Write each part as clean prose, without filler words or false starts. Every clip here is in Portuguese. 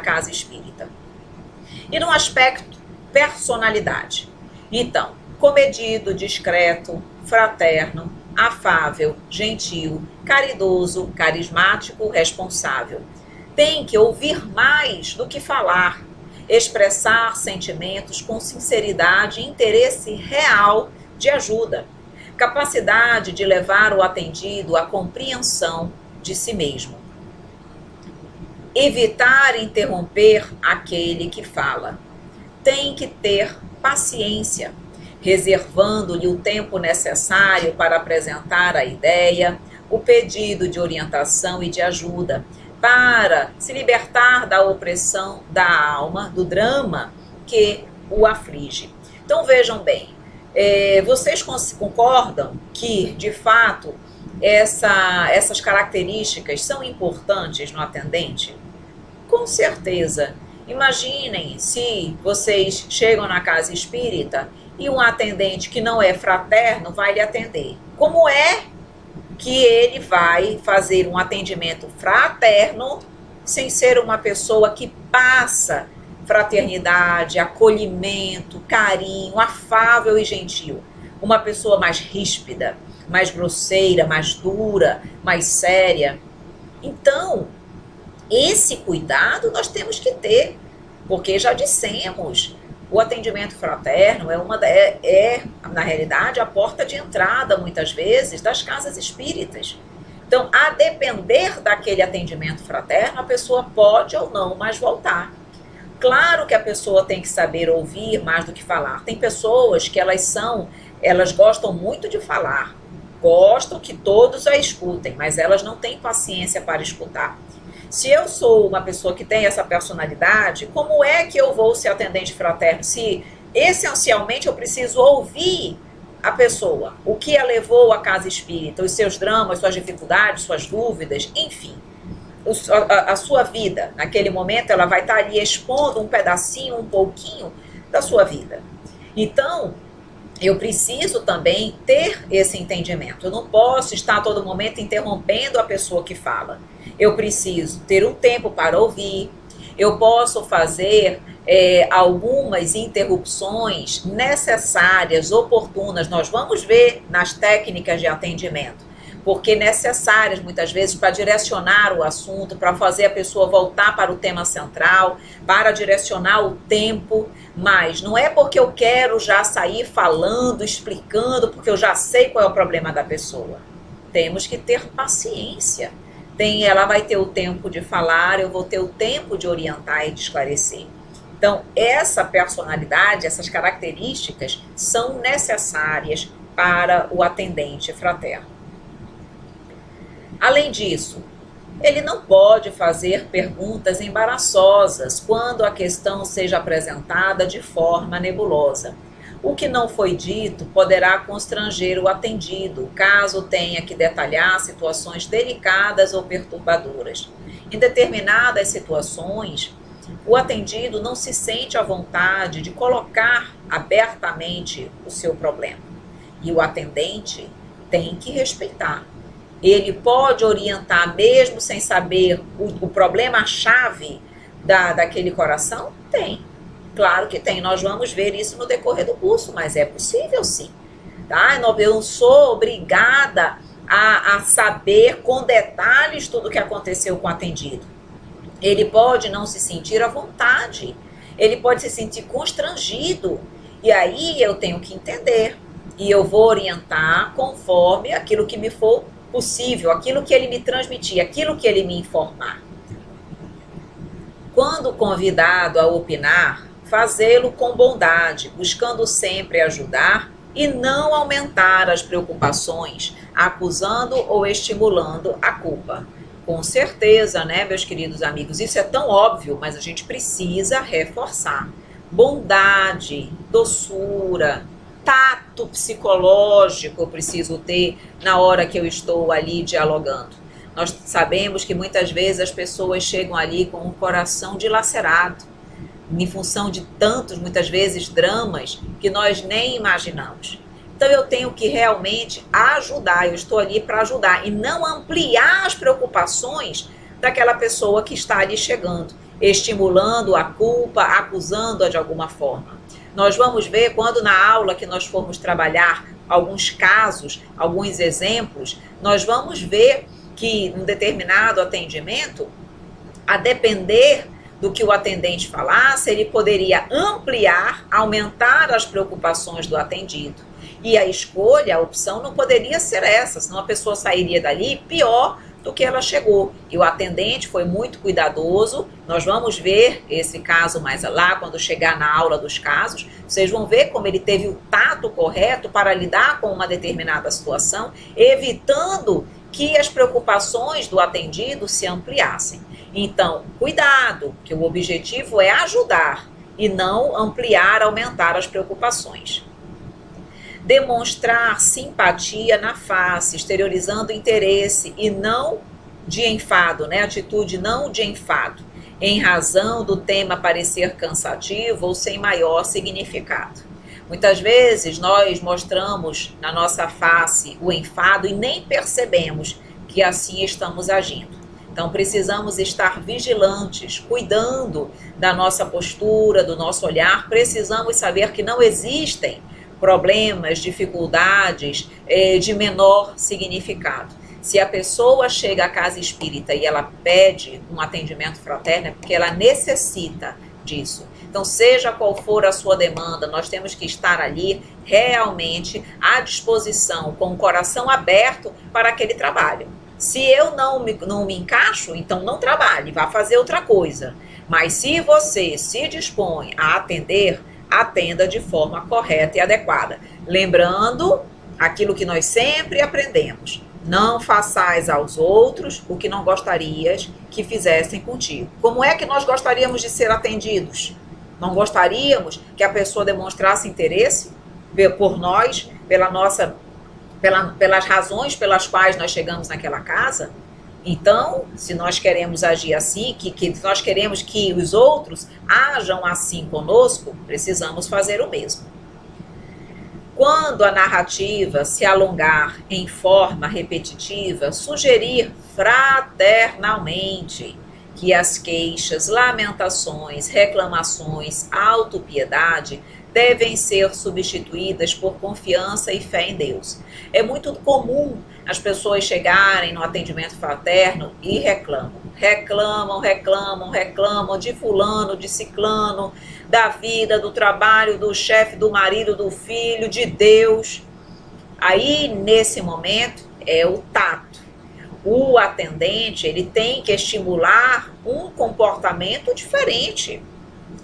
casa espírita. E no aspecto personalidade. Então, comedido, discreto, fraterno, afável, gentil, caridoso, carismático, responsável. Tem que ouvir mais do que falar, expressar sentimentos com sinceridade e interesse real de ajuda, capacidade de levar o atendido à compreensão de si mesmo. Evitar interromper aquele que fala. Tem que ter paciência, reservando-lhe o tempo necessário para apresentar a ideia, o pedido de orientação e de ajuda, para se libertar da opressão da alma, do drama que o aflige. Então vejam bem, vocês concordam que, de fato, essas características são importantes no atendente? Com certeza. Imaginem se vocês chegam na casa espírita e um atendente que não é fraterno vai lhe atender. Como é que ele vai fazer um atendimento fraterno sem ser uma pessoa que passa fraternidade, acolhimento, carinho, afável e gentil? Uma pessoa mais ríspida, mais grosseira, mais dura, mais séria. Então, esse cuidado nós temos que ter, porque já dissemos, o atendimento fraterno é, na realidade, a porta de entrada, muitas vezes, das casas espíritas. Então, a depender daquele atendimento fraterno, a pessoa pode ou não mais voltar. Claro que a pessoa tem que saber ouvir mais do que falar. Tem pessoas que elas gostam muito de falar, gostam que todos a escutem, mas elas não têm paciência para escutar. Se eu sou uma pessoa que tem essa personalidade, como é que eu vou ser atendente fraterno? Se essencialmente eu preciso ouvir a pessoa, o que a levou à casa espírita, os seus dramas, suas dificuldades, suas dúvidas, enfim, a sua vida. Naquele momento ela vai estar ali expondo um pedacinho, um pouquinho da sua vida. Então, eu preciso também ter esse entendimento. Eu não posso estar a todo momento interrompendo a pessoa que fala. Eu preciso ter um tempo para ouvir. Eu posso fazer algumas interrupções necessárias, oportunas. Nós vamos ver nas técnicas de atendimento, porque necessárias muitas vezes para direcionar o assunto, para fazer a pessoa voltar para o tema central, para direcionar o tempo. Mas não é porque eu quero já sair falando, explicando, porque eu já sei qual é o problema da pessoa. Temos que ter paciência. Ela vai ter o tempo de falar, eu vou ter o tempo de orientar e de esclarecer. Então, essa personalidade, essas características são necessárias para o atendente fraterno. Além disso, ele não pode fazer perguntas embaraçosas quando a questão seja apresentada de forma nebulosa. O que não foi dito poderá constranger o atendido, caso tenha que detalhar situações delicadas ou perturbadoras. Em determinadas situações, o atendido não se sente à vontade de colocar abertamente o seu problema. E o atendente tem que respeitar. Ele pode orientar mesmo sem saber o problema-chave daquele coração? Tem. Claro que tem. Nós vamos ver isso no decorrer do curso, mas é possível sim. Tá? Eu não sou obrigada a saber com detalhes tudo o que aconteceu com o atendido. Ele pode não se sentir à vontade. Ele pode se sentir constrangido. E aí eu tenho que entender. E eu vou orientar conforme aquilo que me for possível, aquilo que ele me transmitir, aquilo que ele me informar. Quando convidado a opinar, fazê-lo com bondade, buscando sempre ajudar e não aumentar as preocupações, acusando ou estimulando a culpa. Com certeza, né, meus queridos amigos, isso é tão óbvio, mas a gente precisa reforçar. Bondade, doçura, tato psicológico eu preciso ter na hora que eu estou ali dialogando. Nós sabemos que muitas vezes as pessoas chegam ali com o coração dilacerado, em função de tantos, muitas vezes, dramas que nós nem imaginamos. Então eu tenho que realmente ajudar, eu estou ali para ajudar e não ampliar as preocupações daquela pessoa que está ali chegando. estimulando a culpa, acusando-a de alguma forma. Nós vamos ver quando na aula que nós formos trabalhar alguns casos, alguns exemplos, nós vamos ver que um determinado atendimento, a depender do que o atendente falasse, ele poderia ampliar, aumentar as preocupações do atendido. E a escolha, a opção não poderia ser essa, senão a pessoa sairia dali pior do que ela chegou. E o atendente foi muito cuidadoso. Nós vamos ver esse caso mais lá, quando chegar na aula dos casos. Vocês vão ver como ele teve o tato correto para lidar com uma determinada situação, evitando que as preocupações do atendido se ampliassem. Então, cuidado, que o objetivo é ajudar e não ampliar, aumentar as preocupações. Demonstrar simpatia na face, exteriorizando interesse e não de enfado, né? Atitude não de enfado, em razão do tema parecer cansativo ou sem maior significado. Muitas vezes nós mostramos na nossa face o enfado e nem percebemos que assim estamos agindo. Então precisamos estar vigilantes, cuidando da nossa postura, do nosso olhar. Precisamos saber que não existem problemas, dificuldades de menor significado. Se a pessoa chega à casa espírita e ela pede um atendimento fraterno, é porque ela necessita disso. Então, seja qual for a sua demanda, nós temos que estar ali realmente à disposição, com o coração aberto para aquele trabalho. Se eu não me encaixo, então não trabalhe, vá fazer outra coisa. Mas se você se dispõe a atender, atenda de forma correta e adequada. Lembrando aquilo que nós sempre aprendemos: não façais aos outros o que não gostarias que fizessem contigo. Como é que nós gostaríamos de ser atendidos? Não gostaríamos que a pessoa demonstrasse interesse por nós, pelas razões pelas quais nós chegamos naquela casa? Então, se nós queremos agir assim, que nós queremos que os outros ajam assim conosco, precisamos fazer o mesmo. Quando a narrativa se alongar em forma repetitiva, sugerir fraternalmente que as queixas, lamentações, reclamações, autopiedade devem ser substituídas por confiança e fé em Deus. É muito comum as pessoas chegarem no atendimento fraterno e reclamam de fulano, de ciclano, da vida, do trabalho, do chefe, do marido, do filho, de Deus. Aí, nesse momento, é o tato. O atendente, ele tem que estimular um comportamento diferente.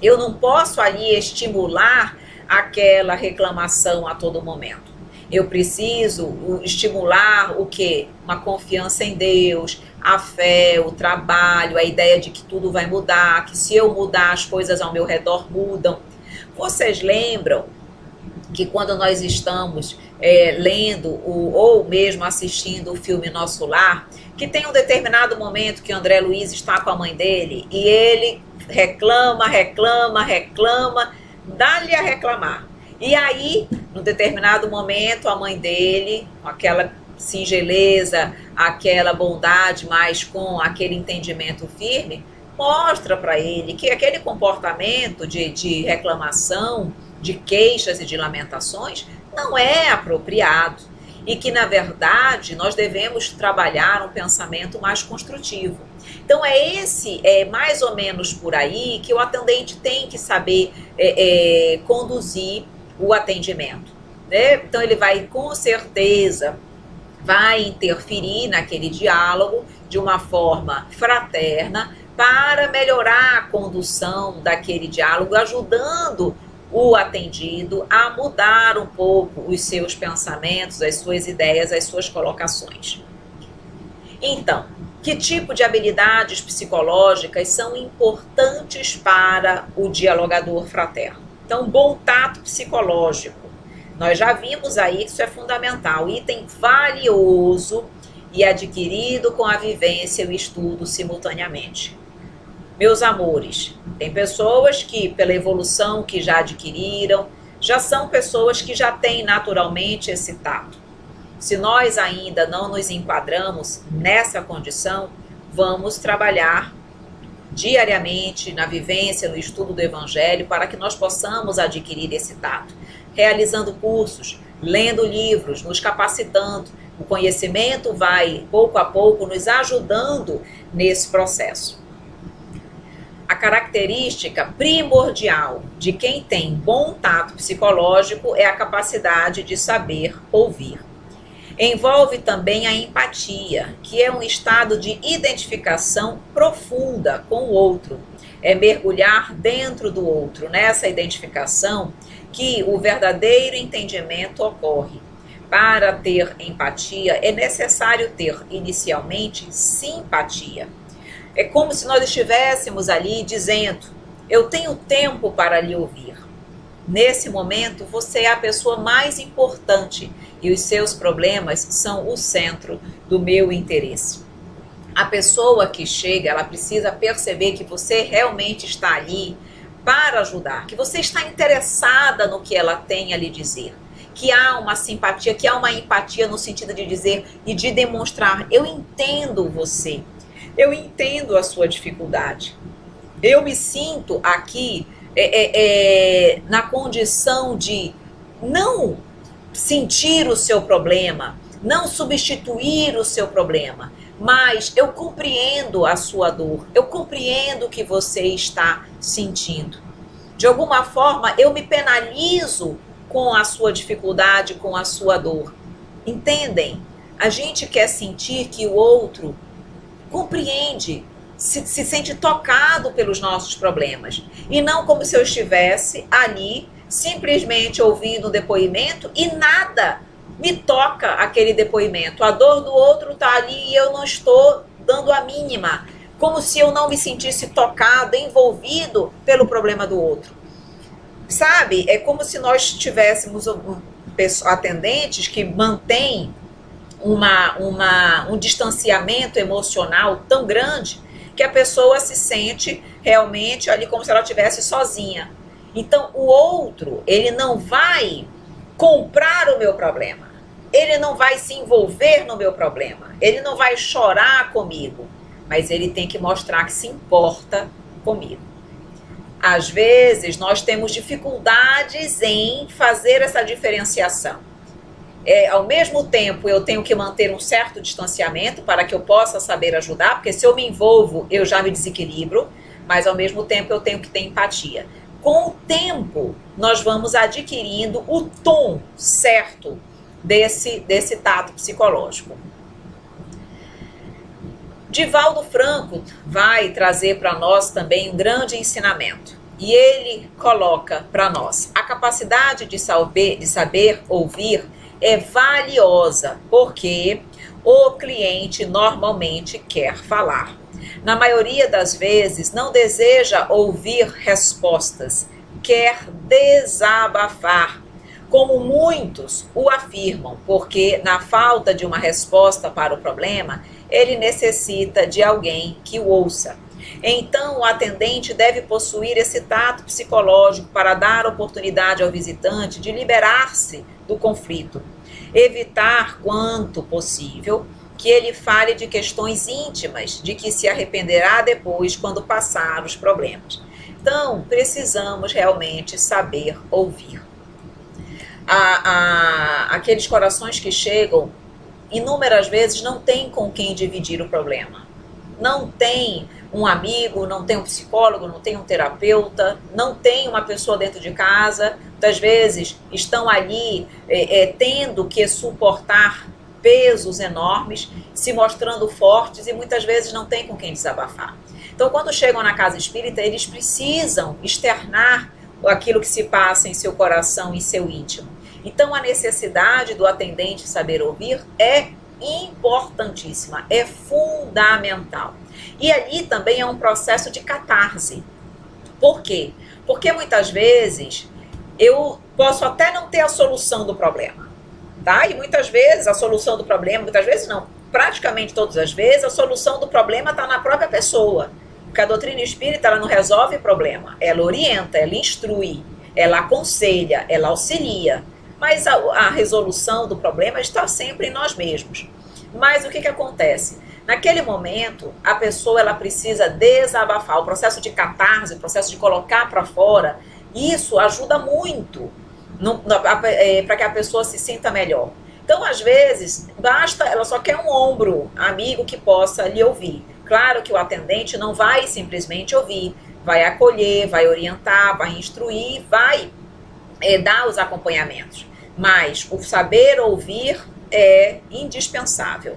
Eu não posso ali estimular aquela reclamação a todo momento. Eu preciso estimular o quê? Uma confiança em Deus, a fé, o trabalho, a ideia de que tudo vai mudar, que se eu mudar as coisas ao meu redor mudam. Vocês lembram que quando nós estamos lendo ou mesmo assistindo o filme Nosso Lar, que tem um determinado momento que André Luiz está com a mãe dele e ele reclama, dá-lhe a reclamar. E aí, num determinado momento, a mãe dele, com aquela singeleza, aquela bondade, mas com aquele entendimento firme, mostra para ele que aquele comportamento de reclamação, de queixas e de lamentações não é apropriado. E que, na verdade, nós devemos trabalhar um pensamento mais construtivo. Então, é mais ou menos por aí que o atendente tem que saber conduzir o atendimento, né? Então, ele vai, com certeza, vai interferir naquele diálogo de uma forma fraterna para melhorar a condução daquele diálogo, ajudando o atendido a mudar um pouco os seus pensamentos, as suas ideias, as suas colocações. Então, que tipo de habilidades psicológicas são importantes para o dialogador fraterno? Então, bom tato psicológico. Nós já vimos aí que isso é fundamental, item valioso e adquirido com a vivência e o estudo simultaneamente. Meus amores, tem pessoas que, pela evolução que já adquiriram, já são pessoas que já têm naturalmente esse tato. Se nós ainda não nos enquadramos nessa condição, vamos trabalhar diariamente na vivência, no estudo do Evangelho, para que nós possamos adquirir esse tato, realizando cursos, lendo livros, nos capacitando. O conhecimento vai, pouco a pouco, nos ajudando nesse processo. A característica primordial de quem tem bom tato psicológico é a capacidade de saber ouvir. Envolve também a empatia, que é um estado de identificação profunda com o outro. É mergulhar dentro do outro, nessa identificação, que o verdadeiro entendimento ocorre. Para ter empatia, é necessário ter, inicialmente, simpatia. É como se nós estivéssemos ali dizendo: eu tenho tempo para lhe ouvir. Nesse momento, você é a pessoa mais importante e os seus problemas são o centro do meu interesse. A pessoa que chega, ela precisa perceber que você realmente está ali para ajudar, que você está interessada no que ela tem a lhe dizer, que há uma simpatia, que há uma empatia no sentido de dizer e de demonstrar: eu entendo você, eu entendo a sua dificuldade, eu me sinto aqui na condição de não sentir o seu problema, não substituir o seu problema, mas eu compreendo a sua dor, eu compreendo o que você está sentindo. De alguma forma, eu me penalizo com a sua dificuldade, com a sua dor. Entendem? A gente quer sentir que o outro compreende, se sente tocado pelos nossos problemas. E não como se eu estivesse ali, simplesmente ouvindo o depoimento e nada me toca aquele depoimento. A dor do outro está ali e eu não estou dando a mínima. Como se eu não me sentisse tocado, envolvido pelo problema do outro. Sabe? É como se nós tivéssemos atendentes que mantêm um distanciamento emocional tão grande que a pessoa se sente realmente ali como se ela estivesse sozinha. Então, o outro, ele não vai comprar o meu problema, ele não vai se envolver no meu problema, ele não vai chorar comigo, mas ele tem que mostrar que se importa comigo. Às vezes, nós temos dificuldades em fazer essa diferenciação. Ao mesmo tempo, eu tenho que manter um certo distanciamento para que eu possa saber ajudar, porque se eu me envolvo, eu já me desequilibro, mas ao mesmo tempo eu tenho que ter empatia. Com o tempo, nós vamos adquirindo o tom certo desse tato psicológico. Divaldo Franco vai trazer para nós também um grande ensinamento. E ele coloca para nós: a capacidade de saber ouvir é valiosa, porque o cliente normalmente quer falar. Na maioria das vezes, não deseja ouvir respostas, quer desabafar, como muitos o afirmam, porque na falta de uma resposta para o problema, ele necessita de alguém que o ouça. Então, o atendente deve possuir esse tato psicológico para dar oportunidade ao visitante de liberar-se do conflito. Evitar, quanto possível, que ele fale de questões íntimas, de que se arrependerá depois quando passar os problemas. Então, precisamos realmente saber ouvir. Aqueles corações que chegam, inúmeras vezes, não tem com quem dividir o problema. Não tem um amigo, não tem um psicólogo, não tem um terapeuta, não tem uma pessoa dentro de casa. Muitas vezes estão ali tendo que suportar pesos enormes, se mostrando fortes e muitas vezes não tem com quem desabafar. Então, quando chegam na casa espírita, eles precisam externar aquilo que se passa em seu coração, em seu íntimo. Então, a necessidade do atendente saber ouvir é importantíssima, é fundamental. E ali também é um processo de catarse. Por quê? Porque muitas vezes eu posso até não ter a solução do problema, tá? E muitas vezes a solução do problema, muitas vezes não, praticamente todas as vezes a solução do problema está na própria pessoa. Porque a doutrina espírita, ela não resolve o problema, ela orienta, ela instrui, ela aconselha, ela auxilia. Mas a resolução do problema está sempre em nós mesmos. Mas o que acontece? Naquele momento, a pessoa ela precisa desabafar. O processo de catarse, o processo de colocar para fora, isso ajuda muito para que a pessoa se sinta melhor. Então, às vezes, basta, ela só quer um ombro amigo que possa lhe ouvir. Claro que o atendente não vai simplesmente ouvir, vai acolher, vai orientar, vai instruir, vai dar os acompanhamentos. Mas o saber ouvir é indispensável.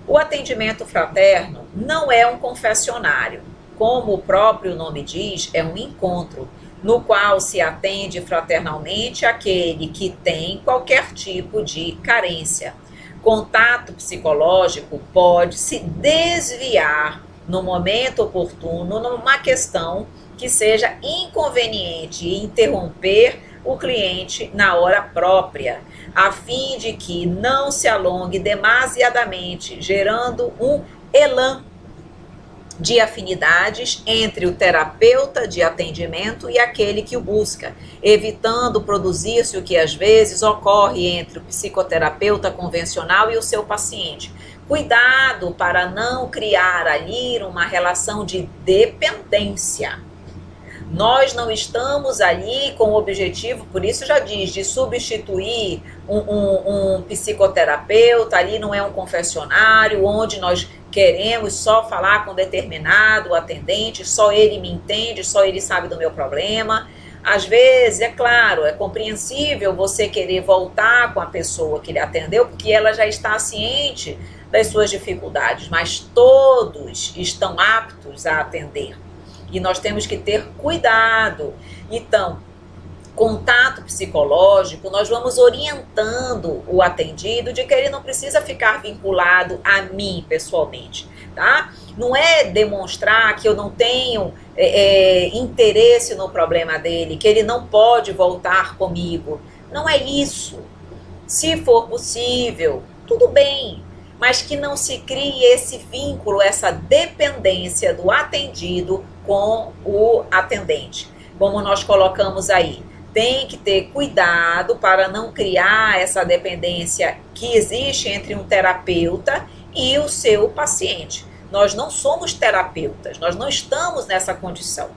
O atendimento fraterno não é um confessionário. Como o próprio nome diz, é um encontro no qual se atende fraternalmente aquele que tem qualquer tipo de carência. Contato psicológico pode se desviar no momento oportuno numa questão que seja inconveniente e interromper o cliente na hora própria, a fim de que não se alongue demasiadamente, gerando um elan de afinidades entre o terapeuta de atendimento e aquele que o busca, evitando produzir-se o que às vezes ocorre entre o psicoterapeuta convencional e o seu paciente. Cuidado para não criar ali uma relação de dependência. Nós não estamos ali com o objetivo, por isso já diz, de substituir um psicoterapeuta, ali não é um confessionário, onde nós queremos só falar com determinado atendente, só ele me entende, só ele sabe do meu problema. Às vezes, é claro, é compreensível você querer voltar com a pessoa que lhe atendeu, porque ela já está ciente das suas dificuldades, mas todos estão aptos a atender. E nós temos que ter cuidado. Então, contato psicológico, nós vamos orientando o atendido de que ele não precisa ficar vinculado a mim pessoalmente, tá? Não é demonstrar que eu não tenho interesse no problema dele, que ele não pode voltar comigo. Não é isso. Se for possível, tudo bem, mas que não se crie esse vínculo, essa dependência do atendido com o atendente. Como nós colocamos aí, tem que ter cuidado para não criar essa dependência que existe entre um terapeuta e o seu paciente. Nós não somos terapeutas, nós não estamos nessa condição,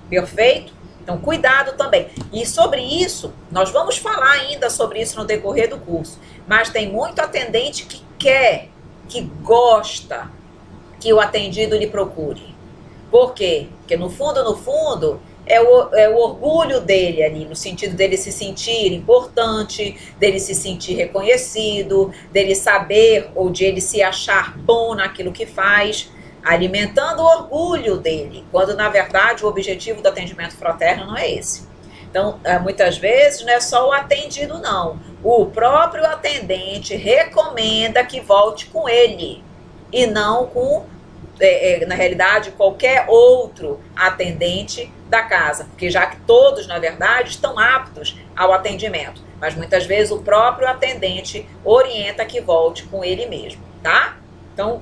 perfeito? Então, cuidado também. E sobre isso, nós vamos falar ainda sobre isso no decorrer do curso, mas tem muito atendente que quer, que gosta que o atendido lhe procure. Por quê? Porque no fundo, é o orgulho dele ali, no sentido dele se sentir importante, dele se sentir reconhecido, dele saber ou de ele se achar bom naquilo que faz, alimentando o orgulho dele, quando na verdade o objetivo do atendimento fraterno não é esse. Então, muitas vezes não é só o atendido não, o próprio atendente recomenda que volte com ele e não com na realidade, qualquer outro atendente da casa, porque já que todos, na verdade, estão aptos ao atendimento, mas muitas vezes o próprio atendente orienta que volte com ele mesmo, tá? Então,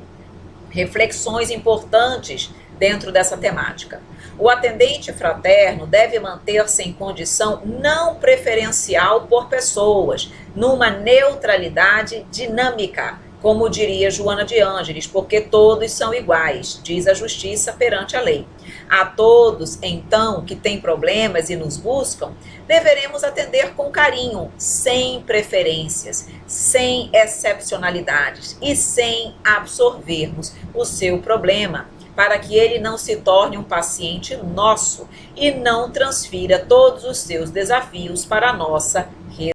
reflexões importantes dentro dessa temática. O atendente fraterno deve manter-se em condição não preferencial por pessoas, numa neutralidade dinâmica, como diria Joana de Ângeles, porque todos são iguais, diz a justiça perante a lei. A todos, então, que têm problemas e nos buscam, deveremos atender com carinho, sem preferências, sem excepcionalidades e sem absorvermos o seu problema, para que ele não se torne um paciente nosso e não transfira todos os seus desafios para a nossa